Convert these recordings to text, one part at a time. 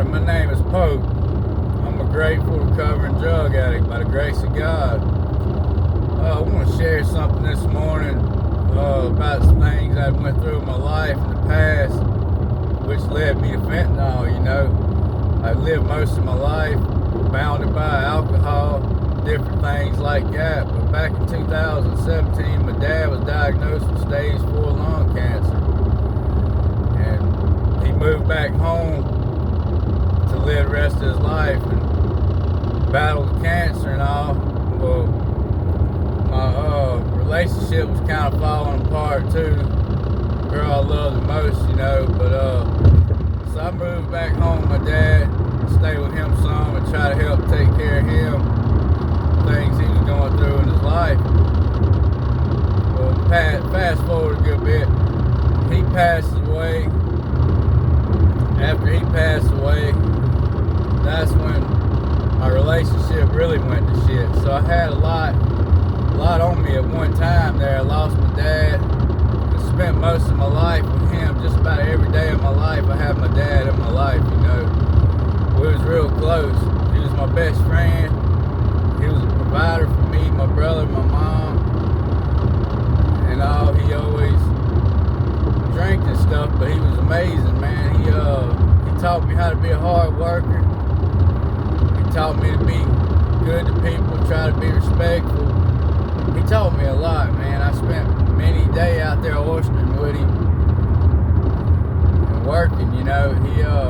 morning. My name is Pope. I'm a grateful recovering drug addict by the grace of God. I want to share something this morning about some things I went through in my life in the past, which led me to fentanyl. You know, I lived most of my life bounded by alcohol, different things like that. But back in 2017, my dad was diagnosed with stage 4 lung cancer. He moved back home to live the rest of his life and battle the cancer and all. Well, my relationship was kind of falling apart too. The girl I love the most, you know. But so I moved back home with my dad, stay with him some, and try to help take care of him, things he was going through in his life. Well, fast forward a good bit, he passes away. After he passed away, that's when my relationship really went to shit. So I had a lot on me at one time there. I lost my dad. I spent most of my life with him. Just about every day of my life, I had my dad in my life, you know. We was real close. He was my best friend. He was a provider for me, my brother, my mom, and all. He always drank and stuff, but he was amazing, man. He taught me how to be a hard worker. He taught me to be good to people, try to be respectful. He taught me a lot, man. I spent many days out there oystering with him and working, you know.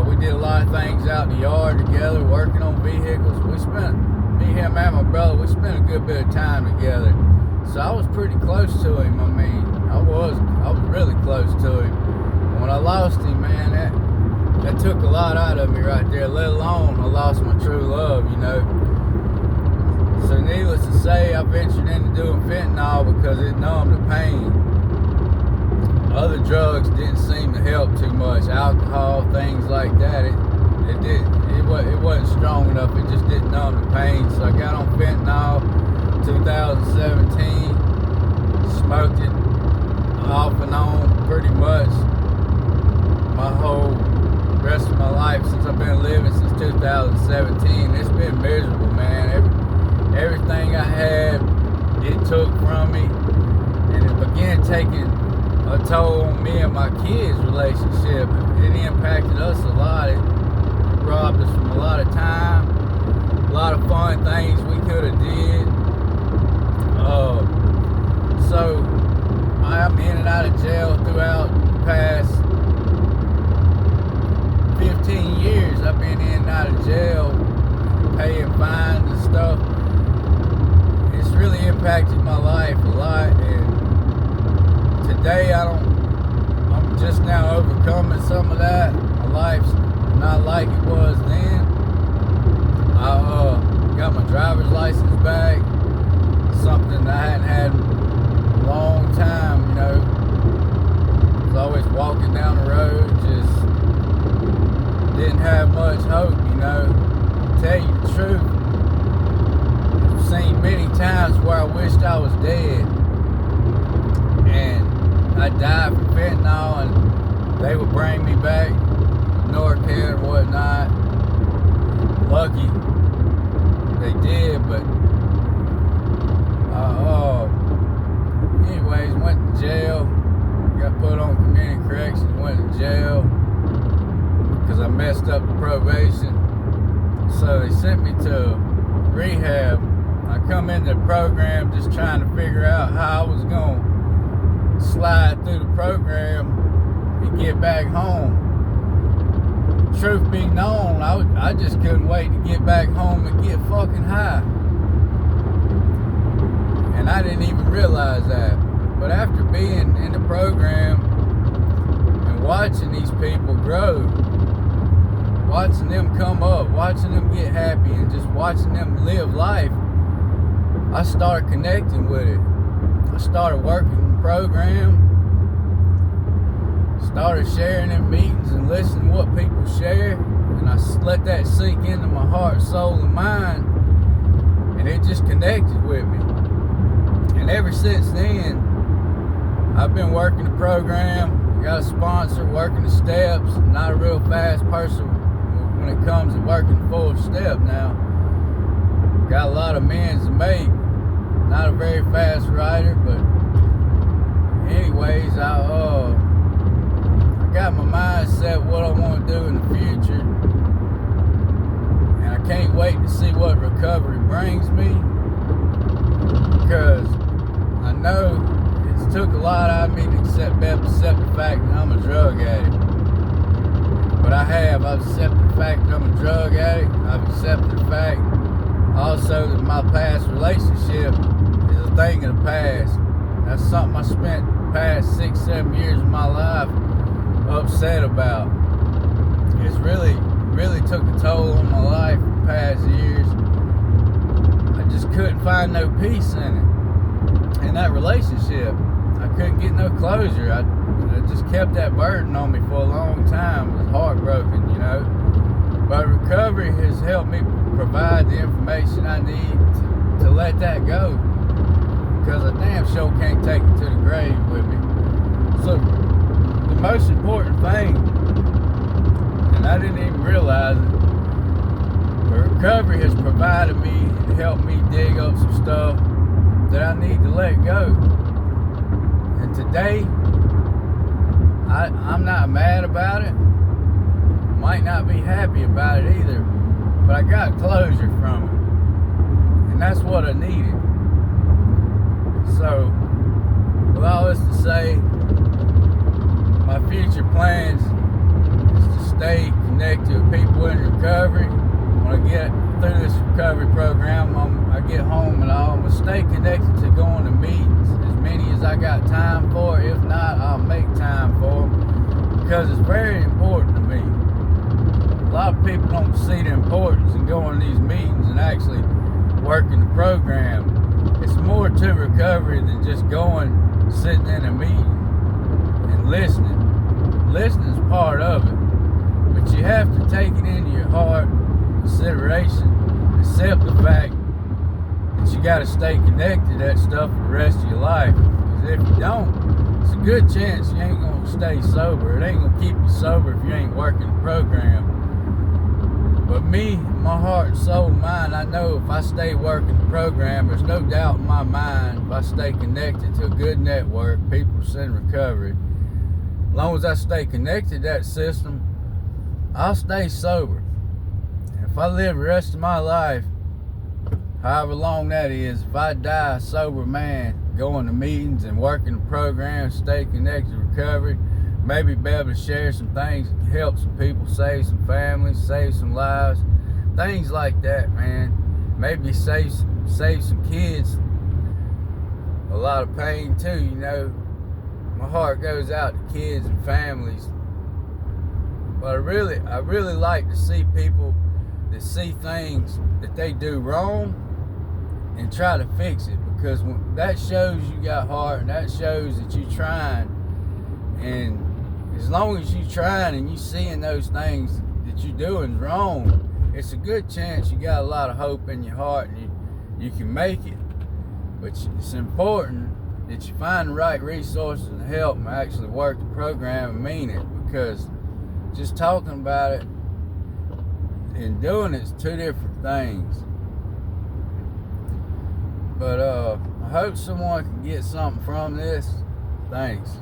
We did a lot of things out in the yard together, working on vehicles. Me, him, and my brother, we spent a good bit of time together. So I was pretty close to him. I mean, I was really close to him. And when I lost him, man, that took a lot out of me right there, let alone I lost my true love, you know. So needless to say, I ventured into doing fentanyl because it numbed the pain. Other drugs didn't seem to help too much. Alcohol, things like that, it wasn't strong enough. It just didn't numb the pain. So I got on fentanyl 2017, smoked it off and on pretty much my whole rest of my life since I've been living since 2017. It's been miserable, man. Everything I had, it took from me, and it began taking a toll on me and my kids' relationship. It impacted us a lot. It robbed us from a lot of time, a lot of fun things we could have did. So I'm in and out of jail throughout the past 15 years. I've been in and out of jail, paying fines and stuff. It's really impacted my life a lot, and today I'm just now overcoming some of that. My life's not like it was then. I got my driver's license back, something I hadn't had in a long time, you know. I was always walking down the road, just didn't have much hope, you know. To tell you the truth, I've seen many times where I wished I was dead, and I died from fentanyl, and they would bring me back to Norcare and whatnot. Lucky they did, but anyways, went to jail, got put on community corrections, went to jail because I messed up the probation. So they sent me to rehab. I come into the program just trying to figure out how I was going to slide through the program and get back home. Truth be known, I just couldn't wait to get back home and get fucking high. And I didn't even realize that. But after being in the program and watching these people grow, watching them come up, watching them get happy, and just watching them live life, I started connecting with it. I started working the program, started sharing in meetings and listening to what people share, and I let that sink into my heart, soul, and mind, and it just connected with me. And ever since then, I've been working the program, got a sponsor, working the steps. I'm not a real fast person when it comes to working full step now. Got a lot of amends to make. Not a very fast rider, but anyways, I got my mind set what I want to do in the future, and I can't wait to see what recovery brings me, because I know it's took a lot out of me to accept the fact that I'm a drug addict. But I've accepted the fact that I'm a drug addict. I've accepted the fact also that my past relationship is a thing of the past. That's something I spent the past 6-7 years of my life upset about. It's really took a toll on my life in the past years. I just couldn't find no peace in it. In that relationship, I couldn't get no closure. I just kept that burden on me for a long time. I was heartbroken, you know. But recovery has helped me provide the information I need to let that go, because I damn sure can't take it to the grave with me. So the most important thing, and I didn't even realize it, but recovery has provided me and helped me dig up some stuff that I need to let go. And today, I'm not mad about it. Might not be happy about it either, but I got closure from it, and that's what I needed. So, with all this to say, my future plans is to stay connected with people in recovery. When I get through this recovery program, I get home and I'm going to stay connected to going to meetings, as many as I got time for. If not, I'll make time for them, because it's very important to me. A lot of people don't see the importance in going to these meetings and actually working the program. It's more to recovery than just going, sitting in a meeting and listening. Listening is part of it, but you have to take it into your heart, consideration, accept the fact that you got to stay connected to that stuff for the rest of your life. Because if you don't, it's a good chance you ain't going to stay sober. It ain't going to keep you sober if you ain't working the program. But me, my heart, soul, mind, I know if I stay working the program, there's no doubt in my mind, if I stay connected to a good network, people in recovery, as long as I stay connected to that system, I'll stay sober. And if I live the rest of my life, however long that is, if I die a sober man, going to meetings and working the program, stay connected to recovery, maybe be able to share some things that help some people, save some families, save some lives, things like that, man. Maybe save some kids a lot of pain too, you know. My heart goes out to kids and families. But I really like to see people that see things that they do wrong and try to fix it, because that shows you got heart, and that shows that you're trying. And as long as you're trying and you seeing those things that you're doing wrong, it's a good chance you got a lot of hope in your heart and you can make it. But it's important that you find the right resources and help and actually work the program and mean it, because just talking about it and doing it's two different things. But I hope someone can get something from this. Thanks.